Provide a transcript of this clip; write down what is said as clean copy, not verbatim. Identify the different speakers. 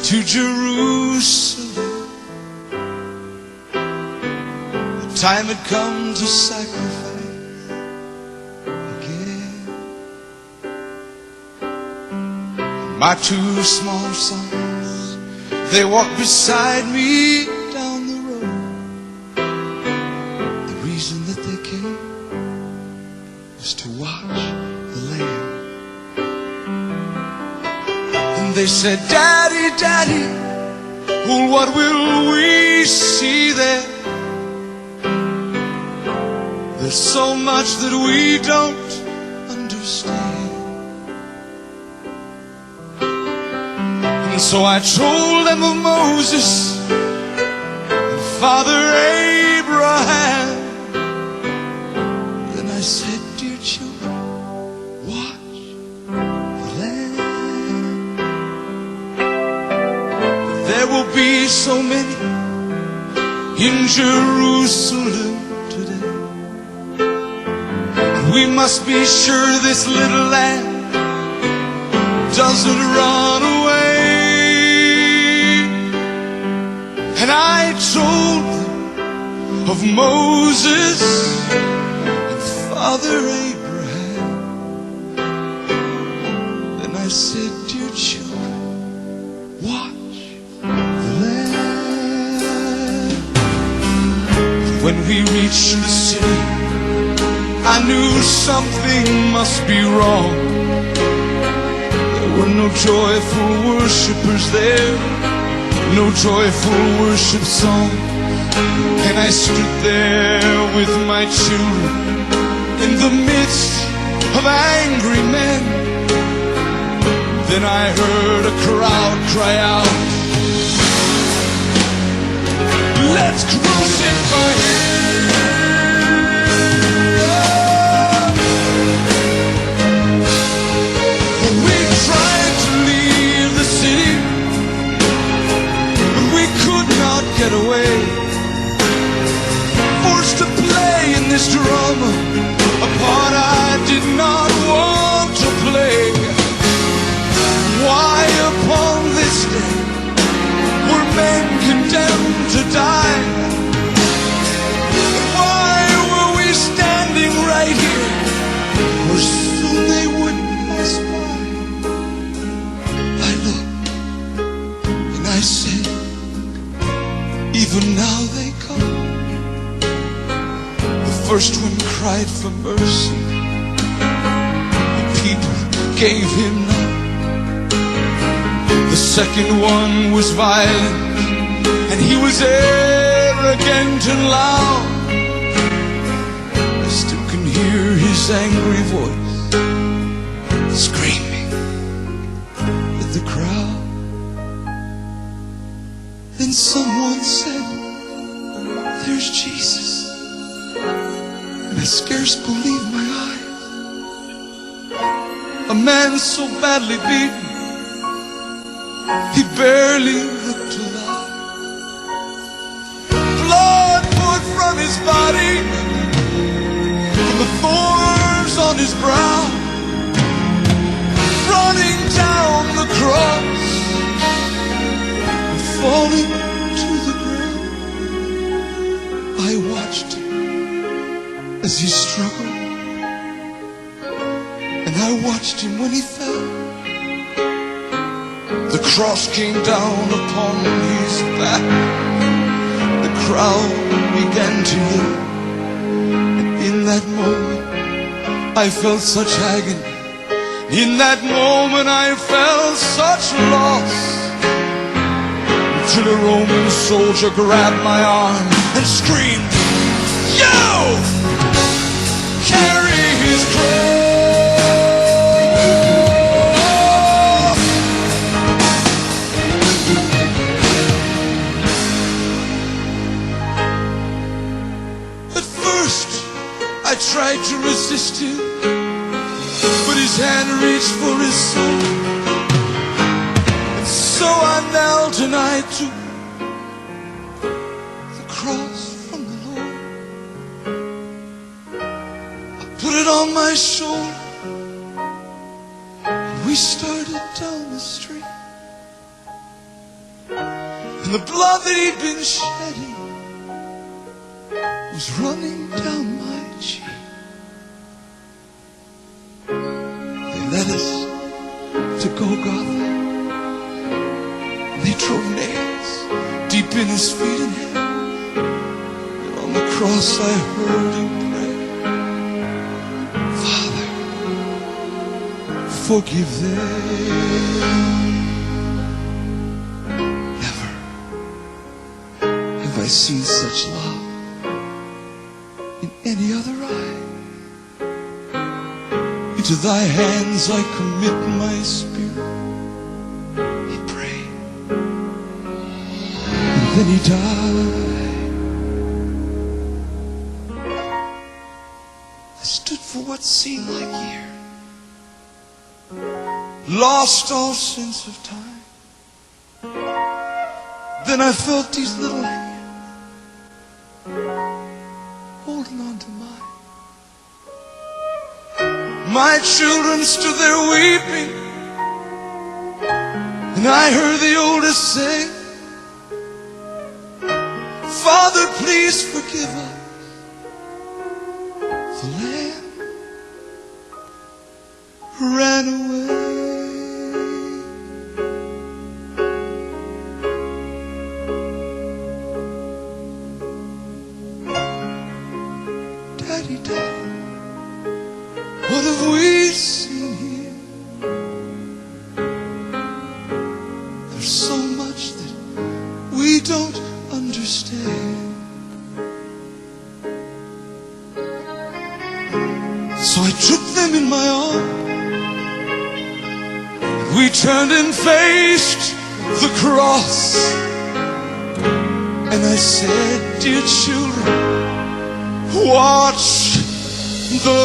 Speaker 1: to Jerusalem. The time had come to sacrifice again. My two small sons, they walked beside me down the road. The reason that they came was to watch the Lamb. And they said, Daddy, Daddy, well, what will we see there? There's so much that we don't understand. And so I told them of Moses and Father Abraham. Then I said, dear children, watch the Lamb. There will be so many in Jerusalem today. We must be sure this little lamb doesn't run away. And I told them of Moses and Father Abraham. Then I said, dear children, watch the Lamb. When we reached the city, I knew something must be wrong. There were no joyful worshipers there, no joyful worship song. And I stood there with my children in the midst of angry men. Then I heard a crowd cry out, let's crucify him. Get away, forced to play in this drama, a part I did not want to play. Why upon this day were men condemned to die? Why were we standing right here, or soon they would pass by? I looked and I said, even now they come. The first one cried for mercy, the people gave him none. The second one was violent, and he was arrogant and loud. I still can hear his angry voice screaming at the crowd. Then someone said, there's Jesus. And I scarce believed my eyes. A man so badly beaten, he barely looked alive. Blood poured from his body, from the thorns on his brow, running down the cross, falling to the ground. I watched him as he struggled, and I watched him when he fell. The cross came down upon his back. The crowd began to yell, and in that moment I felt such agony. In that moment I felt such loss, till a Roman soldier grabbed my arm and screamed, "You! Carry his cross!" At first, I tried to resist him, but his hand reached for his soul. So I knelt and I took the cross from the Lord. I put it on my shoulder, and we started down the street. and the blood that he'd been shedding was running down my cheek. They led us to Golgotha. They drove nails deep in his feet and head. And on the cross I heard him pray, Father, forgive them. Never have I seen such love in any other eye. Into thy hands I commit my spirit, he prayed, and then he died. I stood for what seemed like years, lost all sense of time. Then I felt these little hands holding on to mine. My children stood there weeping, and I heard the oldest say, Father, please forgive us. The lamb ran away. Daddy, Daddy, what have we seen here? There's so much that we don't understand. So I took them in my arms, and we turned and faced the cross. And I said, dear children, watch the